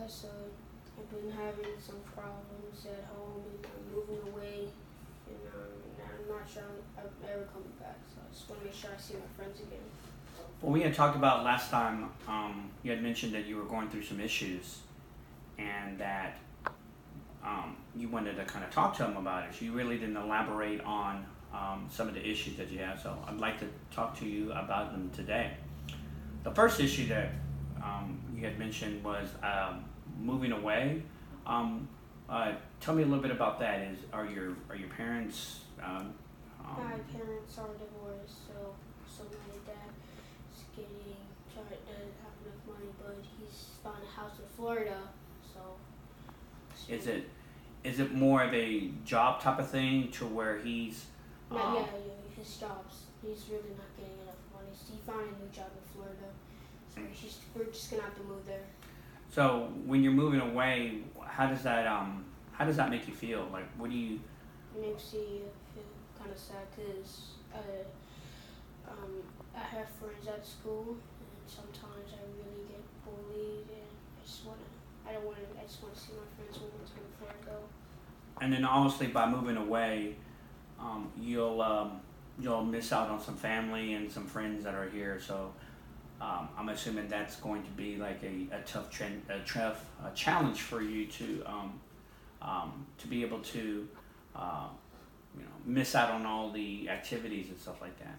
So I've been having some problems at home and I'm moving away and I'm not sure I'm ever coming back. So I just want to make sure I see my friends again. Well, we had talked about last time. You had mentioned that you were going through some issues, and that you wanted to kind of talk to them about it. So you really didn't elaborate on some of the issues that you have. So I'd like to talk to you about them today. The first issue that you had mentioned was moving away. Um, Tell me a little bit about that. Are your parents? My parents are divorced, so my dad is doesn't have enough money, but he's found a house in Florida. So Is it more of a job type of thing to where he's his jobs. He's really not getting enough money. So he found a new job in Florida. So we're just gonna have to move there. so when you're moving away, how does that make you feel? Like, what do you? It makes me feel kind of sad because I have friends at school, and sometimes I really get bullied, and I just want to see my friends one more time before I go. And then obviously by moving away, you'll miss out on some family and some friends that are here. So I'm assuming that's going to be like a tough challenge for you to be able to miss out on all the activities and stuff like that.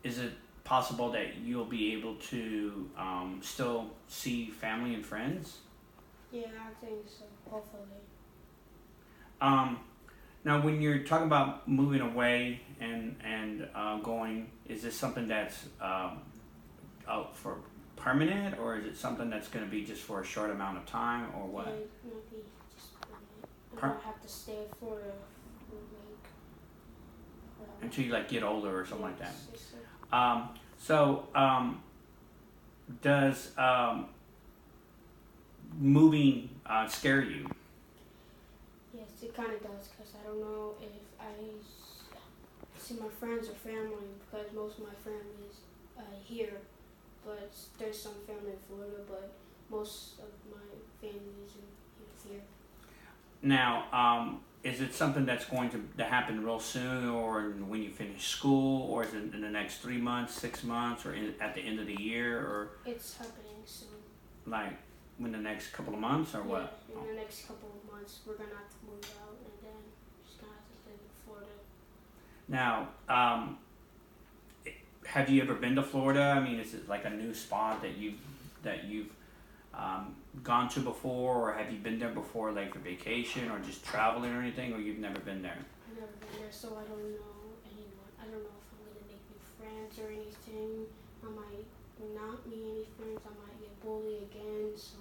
Is it possible that you'll be able to still see family and friends? Yeah, I think so. Hopefully. Um, Now, when you're talking about moving away and going, is this something that's out for permanent, or is it something that's going to be just for a short amount of time, or what? It might be just permanent. I Per- might have to stay in Florida for like until you like get older or something like that. yes, sir. So, does moving scare you? Yes, it kind of does because I don't know if see my friends or family because most of my family is here, but there's some family in Florida, but most of my family is here. Now, is it something that's going to happen real soon, or when you finish school, or is it in the next 3 months, 6 months, or at the end of the year, or It's happening soon. like in the next couple of months, or what? Yeah, in the next couple of months, we're gonna have to move out, and then just gonna have to live in Florida. Now, have you ever been to Florida? I mean, is it like a new spot that you've gone to before, or have you been there before, like for vacation or just traveling or anything, or you've never been there? I've never been there, so I don't know anyone. I don't know if I'm gonna make new friends or anything. I might not meet any friends. I might get bullied again. So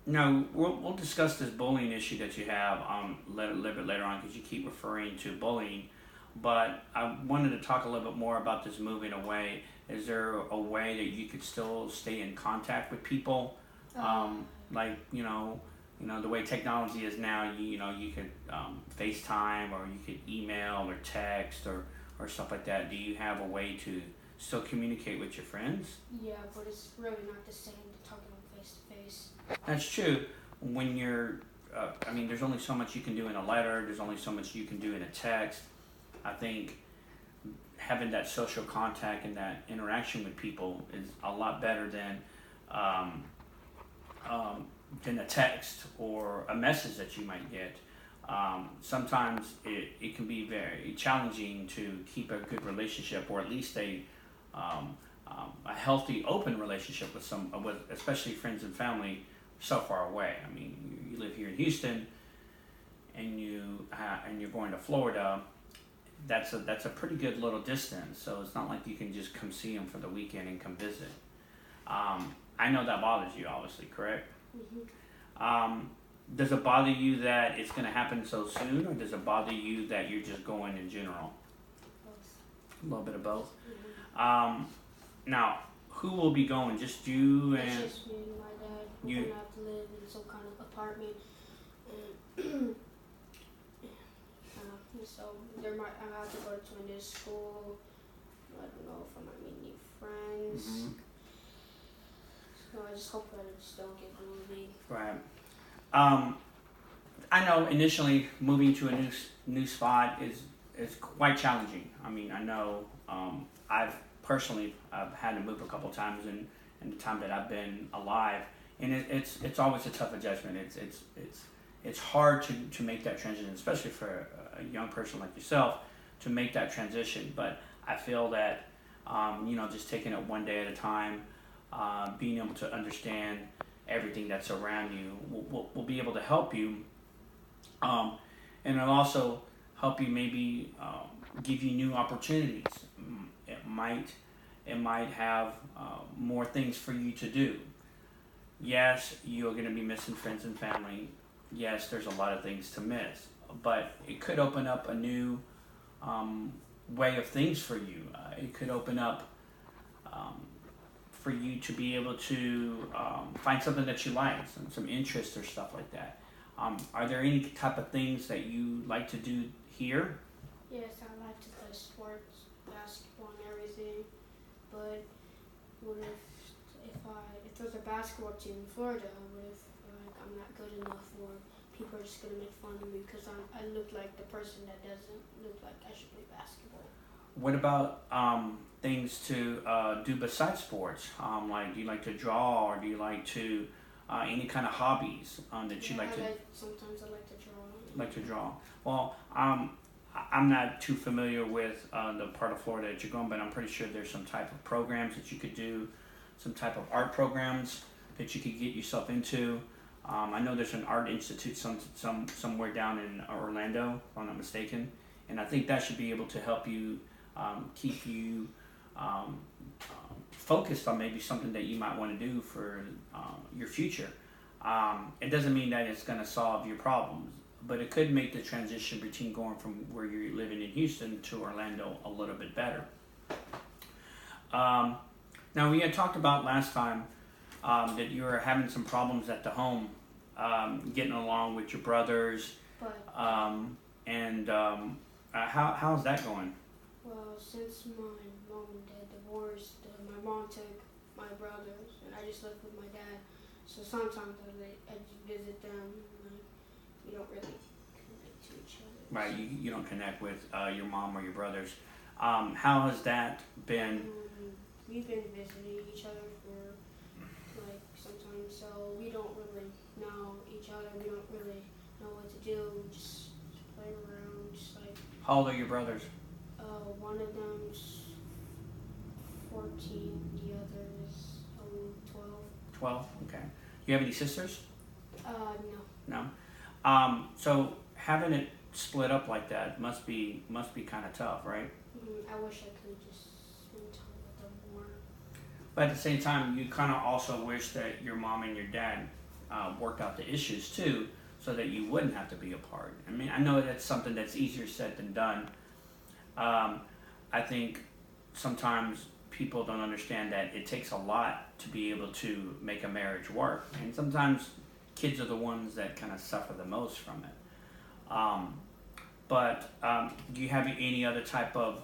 No, we'll discuss this bullying issue that you have a little bit later on, because you keep referring to bullying. But I wanted to talk a little bit more about this moving away. Is there a way that you could still stay in contact with people? Like the way technology is now, you could FaceTime, or you could email or text or stuff like that. Do you have a way to still communicate with your friends? yeah, but it's really not the same to talking face to face. That's true. When you're, there's only so much you can do in a letter. There's only so much you can do in a text. I think having that social contact and that interaction with people is a lot better than a text or a message that you might get. Sometimes it can be very challenging to keep a good relationship, or at least a healthy, open relationship with especially friends and family so far away. I mean, you live here in Houston, and you're going to Florida. That's a pretty good little distance. So it's not like you can just come see them for the weekend and come visit. I know that bothers you, obviously, correct? Does it bother you that it's going to happen so soon, or does it bother you that you're just going in general? Both. A little bit of both. Mm-hmm. Now, who will be going? Just you and It's just me and my dad. We're gonna have to live in some kind of apartment, and so I have to go to a new school. I don't know if I might meet new friends. Mhm. So I I just hope that I just don't get bullied. Right. Um, I know initially moving to a new spot is quite challenging. I mean, I know I've personally had to move a couple times in the time that I've been alive, and it's always a tough adjustment. It's hard to make that transition, especially for a young person like yourself, to make that transition. But I feel that just taking it one day at a time, being able to understand everything that's around you will be able to help you, and it'll also help you maybe give you new opportunities. It might have more things for you to do. Yes, you're going to be missing friends and family. Yes, there's a lot of things to miss, but it could open up a new way of things for you. It could open up for you to be able to find something that you like, some interests or stuff like that. Are there any type of things that you like to do here? Yes, I like to play sports, basketball, and everything. But what if there's a basketball team in Florida? What if I'm not good enough, or people are just gonna make fun of me because I look like the person that doesn't look like I should play basketball? What about things to do besides sports? Like, do you like to draw, or do you like to any kind of hobbies that you like to? Sometimes I like to draw. Like to draw. Well, I'm not too familiar with the part of Florida that you're going, but I'm pretty sure there's some type of programs that you could do, some type of art programs that you could get yourself into. I know there's an art institute somewhere down in Orlando, if I'm not mistaken, and I think that should be able to help you keep you focused on maybe something that you might want to do for your future. It doesn't mean that it's going to solve your problems, but it could make the transition between going from where you're living in Houston to Orlando a little bit better. Now, we had talked about last time that you were having some problems at the home, getting along with your brothers, But and how's that going? well, since my mom and dad divorced, my mom took my brothers, and I just lived with my dad. So sometimes I visit them. We don't really connect to each other. Right, you don't connect with your mom or your brothers. How has that been? We've been visiting each other for sometimes, so we don't really know each other. We don't really know what to do. We just play around, just like. How old are your brothers? One of them's 14. The other is 12. 12. Okay. You have any sisters? No. No. So having it split up like that must be kind of tough, right? I wish I could just spend time with them more. But at the same time, you kind of also wish that your mom and your dad worked out the issues too, so that you wouldn't have to be apart. I mean, I know that's something that's easier said than done. I think sometimes people don't understand that it takes a lot to be able to make a marriage work, and sometimes kids are the ones that kind of suffer the most from it. But do you have any other type of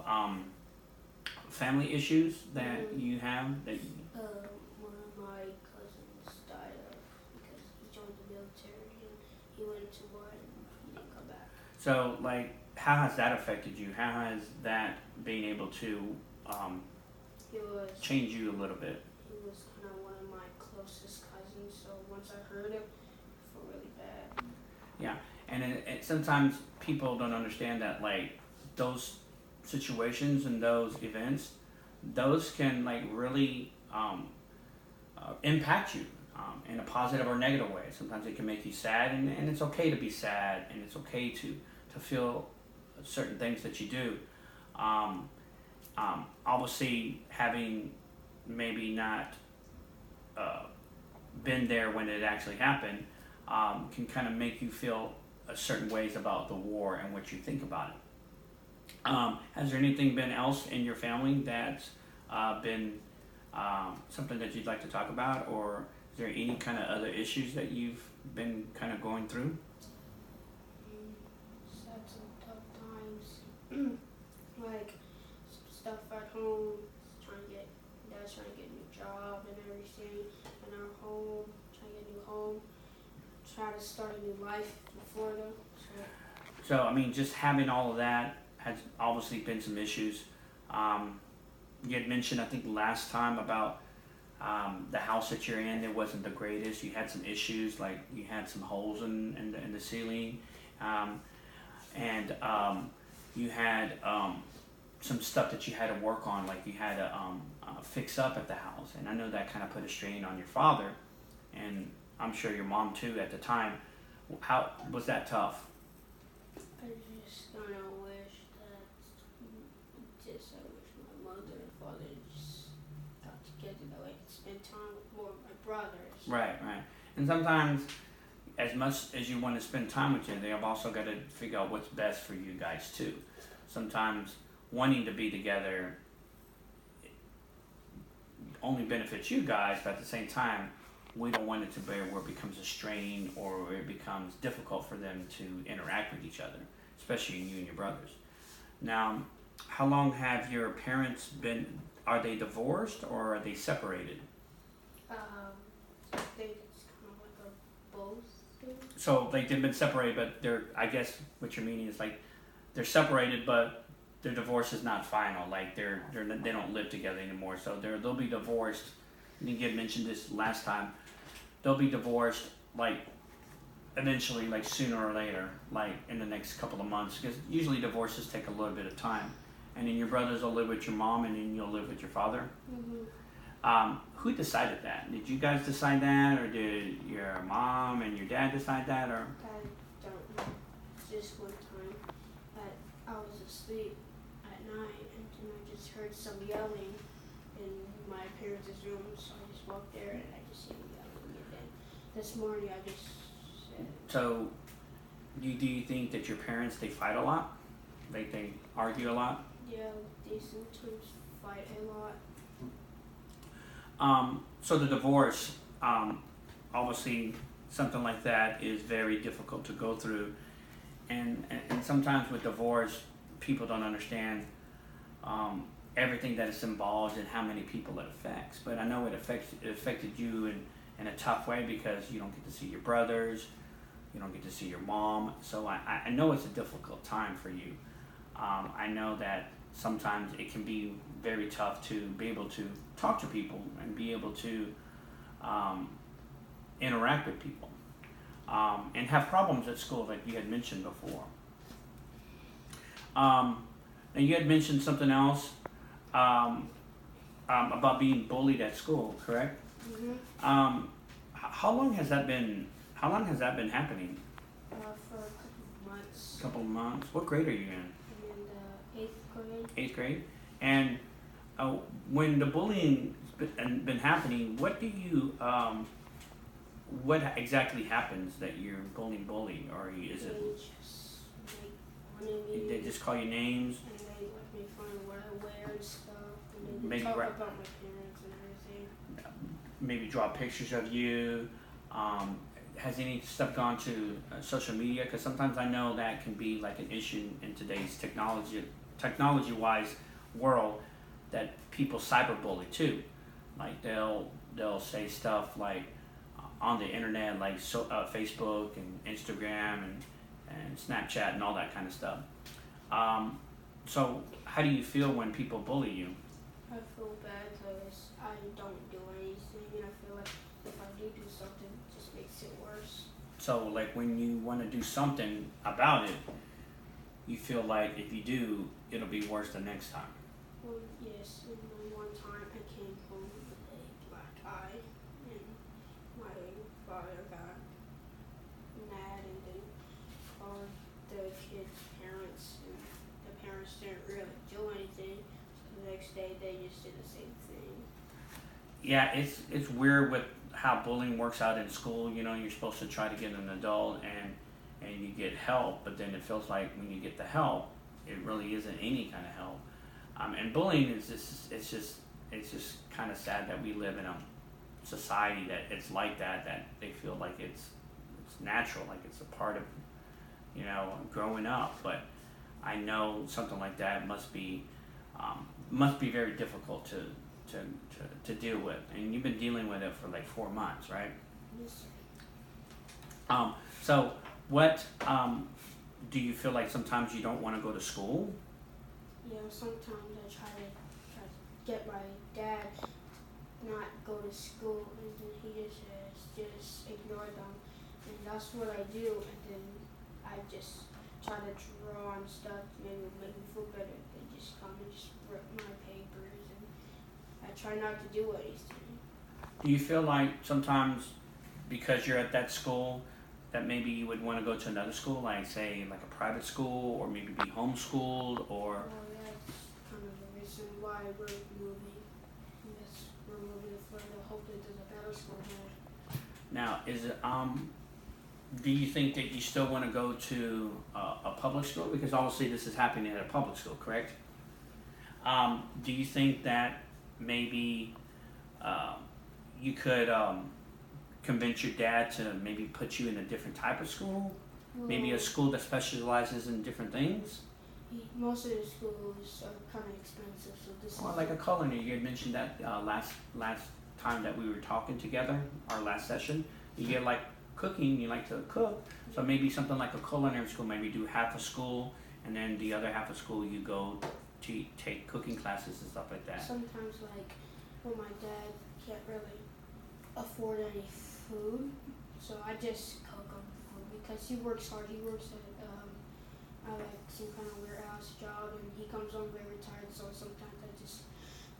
family issues that you have? One of my cousins died because he joined the military and he went to war and he didn't come back. So, like, how has that affected you? How has that being able to change you a little bit? He was kind of one of my closest cousins, so once I heard him, I felt really bad. Yeah, and sometimes people don't understand that, like, those situations and those events, those can, like, really impact you in a positive or negative way. Sometimes it can make you sad, and it's okay to be sad, and it's okay to feel certain things that you do. Obviously, having maybe not been there when it actually happened can kind of make you feel certain ways about the war and what you think about it. Has there anything been else in your family that's been something that you'd like to talk about, or is there any kind of other issues that you've been kind of going through? Just had some tough times, like some stuff at home, trying to get dad dad's trying to get a new job and everything, and our home, trying to get a new home, try to start a new life in Florida. So, I mean, just having all of that has obviously been some issues. You had mentioned, I think, last time about the house that you're in. It wasn't the greatest. You had some issues, like you had some holes in the ceiling, and you had some stuff that you had to work on, like you had to fix up at the house. And I know that kind of put a strain on your father, and I'm sure your mom too at the time. How was that tough? I just kind of wish that, I wish my mother and father just got together, that way I could spend time with more of my brothers. Right. And sometimes, as much as you want to spend time with you, they have also got to figure out what's best for you guys too. Sometimes wanting to be together only benefits you guys, but at the same time, we don't want it to be where it becomes a strain or where it becomes difficult for them to interact with each other, especially you and your brothers. Now, how long have your parents been? Are they divorced or are they separated? I think it's kind of like a both thing. So they've been separated, but they're, I guess what you're meaning is like they're separated, but their divorce is not final. Like they don't live together anymore. So they'll be divorced. I think you had mentioned this last time. They'll be divorced like eventually, like sooner or later, like in the next couple of months, because usually divorces take a little bit of time. And then your brothers will live with your mom, and then you'll live with your father. Mm-hmm. Who decided that? Did you guys decide that, or did your mom and your dad decide that, or? I don't know. Just one time that I was asleep at night, and then I just heard some yelling in my parents' room, so I just walked there and I just seen yelling. And then this morning I just said. So, do you think that your parents, they fight a lot? They argue a lot? Yeah, they sometimes fight a lot. So the divorce, obviously something like that is very difficult to go through, and sometimes with divorce, people don't understand everything that is involved and how many people it affects. But I know it affected you in a tough way, because you don't get to see your brothers, you don't get to see your mom. So I know it's a difficult time for you. I know that sometimes it can be very tough to be able to talk to people and be able to interact with people, and have problems at school, like you had mentioned before. And you had mentioned something else about being bullied at school, correct? Mm-hmm. How long has that been? How long has that been happening? For a couple of months. Couple of months. What grade are you in? I'm in the 8th grade. 8th grade. And when the bullying been happening, what exactly happens that you're bullied, or is it? They just make fun of me. They just call you names. And they make fun of what I wear and stuff. And they Maybe talk about my parents and everything. Maybe draw pictures of you. Has any stuff gone to social media? Because sometimes I know that can be like an issue in today's technology-wise world, that people cyberbully too. Like they'll say stuff like on the internet, like Facebook and Instagram and Snapchat and all that kind of stuff. So how do you feel when people bully you? I feel bad because I don't do anything, and I feel like if I do something, it just makes it worse. So like when you want to do something about it, you feel like if you do, it'll be worse the next time. Well, yes, and then one time I came home with a black eye, and my father got mad and then called the kid's parents, and the parents didn't really do anything. So the next day they just did the same thing. Yeah, it's weird with how bullying works out in school. You know, you're supposed to try to get an adult and you get help, but then it feels like when you get the help, it really isn't any kind of help. And bullying is it's just kind of sad that we live in a society that it's like that they feel like it's natural, like it's a part of, you know, growing up. But I know something like that must be very difficult to deal with, and you've been dealing with it for like 4 months, right? Yes, sir. So what do you feel like sometimes you don't want to go to school? Yeah, sometimes I try to get my dad not go to school, and then he just says just ignore them, and that's what I do. And then I just try to draw and stuff, maybe make me feel better. They just come and just rip my papers, and I try not to do anything. Do you feel like sometimes because you're at that school that maybe you would want to go to another school, like say like a private school, or maybe be homeschooled, or Well, that's kind of the reason why we're moving. Yes, we're moving to Florida. Hopefully, there's a better school here. now is it do you think that you still want to go to a public school, because obviously this is happening at a public school, correct? Do you think that maybe you could convince your dad to maybe put you in a different type of school, maybe a school that specializes in different things? Most of the schools are kind of expensive, so this Well, is like a culinary, you had mentioned that last time that we were talking together, our last session. You get like cooking, you like to cook, so maybe something like a culinary school, maybe do half a school, and then the other half of school you go to take cooking classes and stuff like that. sometimes like when my dad can't really afford any food, so I just cook him food because he works hard. He works at like some kind of warehouse job, and he comes home very tired. So sometimes I just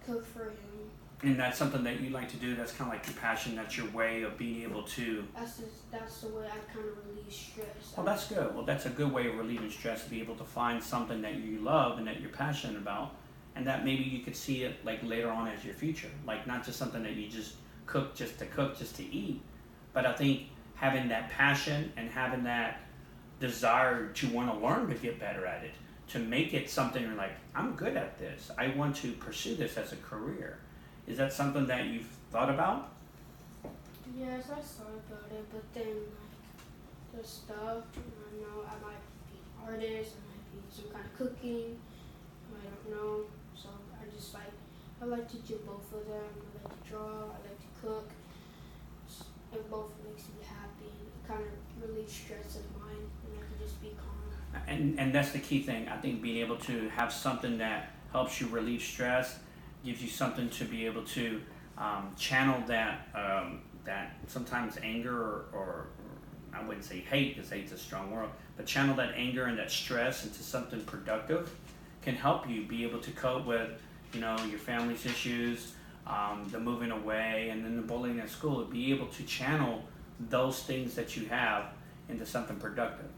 cook for him. And that's something that you like to do. That's kind of like your passion. That's your way of being able to. That's the way I kind of relieve stress. Well, that's good. Well, that's a good way of relieving stress, to be able to find something that you love and that you're passionate about, and that maybe you could see it like later on as your future. Like not just something that you just cook just to eat, but I think having that passion and having that desire to want to learn to get better at it, to make it something you're like, I'm good at this. I want to pursue this as a career. Is that something that you've thought about? Yes, I thought about it, but then like the stuff, I know I might be an artist, I might be some kind of cooking, I don't know. So I like to do both of them. I like to draw, I like to cook, and both makes me happy. It kind of relieves stress of mine, and I can just be calm. And that's the key thing. I think being able to have something that helps you relieve stress, gives you something to be able to channel that that sometimes anger or I wouldn't say hate, because hate's a strong word, but channel that anger and that stress into something productive can help you be able to cope with, your family's issues, the moving away, and then the bullying at school. Be able to channel those things that you have into something productive.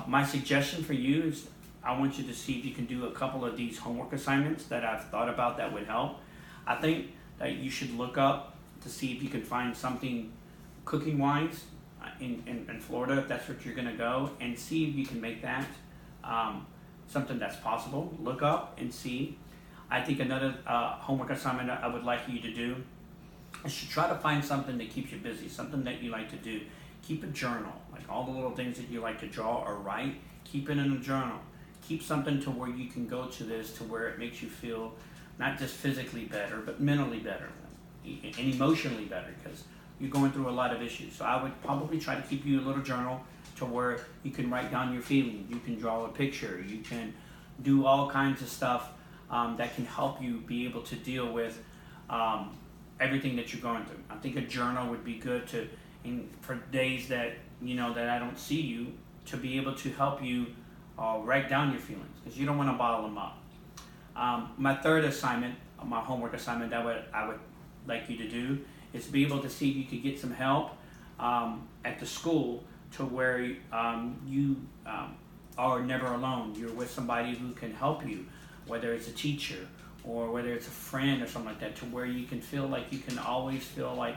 My suggestion for you is I want you to see if you can do a couple of these homework assignments that I've thought about that would help. I think that you should look up to see if you can find something cooking wise in Florida, if that's what you're going to go, and see if you can make that something that's possible. Look up and see. I think another homework assignment I would like you to do is to try to find something that keeps you busy, something that you like to do. Keep a journal, like all the little things that you like to draw or write, keep it in a journal. Keep something to where you can go to this, to where it makes you feel not just physically better, but mentally better and emotionally better, because you're going through a lot of issues. So I would probably try to keep you a little journal to where you can write down your feelings, you can draw a picture, you can do all kinds of stuff that can help you be able to deal with everything that you're going through. I think a journal would be good for days that that I don't see you, to be able to help you write down your feelings, because you don't want to bottle them up. My third assignment, my homework assignment that I would like you to do, is be able to see if you could get some help at the school, to where you are never alone. You're with somebody who can help you, whether it's a teacher or whether it's a friend or something like that, to where you can feel like you can always feel like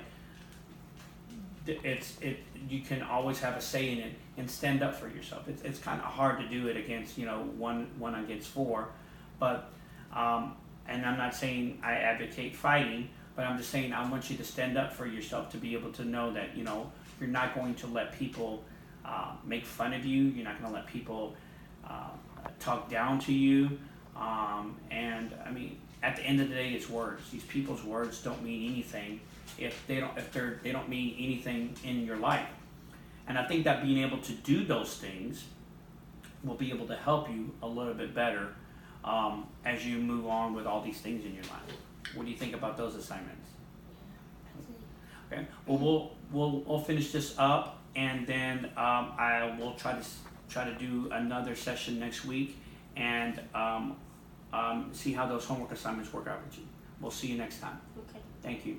you can always have a say in it and stand up for yourself. It's kind of hard to do it against one against four, but and I'm not saying I advocate fighting, but I'm just saying I want you to stand up for yourself, to be able to know that you're not going to let people make fun of you. You're not going to let people talk down to you. And I mean, at the end of the day, it's words. These people's words don't mean anything if they don't mean anything in your life. And I think that being able to do those things will be able to help you a little bit better as you move on with all these things in your life. What do you think about those assignments? Okay. Well, we'll finish this up, and then I will try to do another session next week, and see how those homework assignments work out with you. We'll see you next time. Okay. Thank you.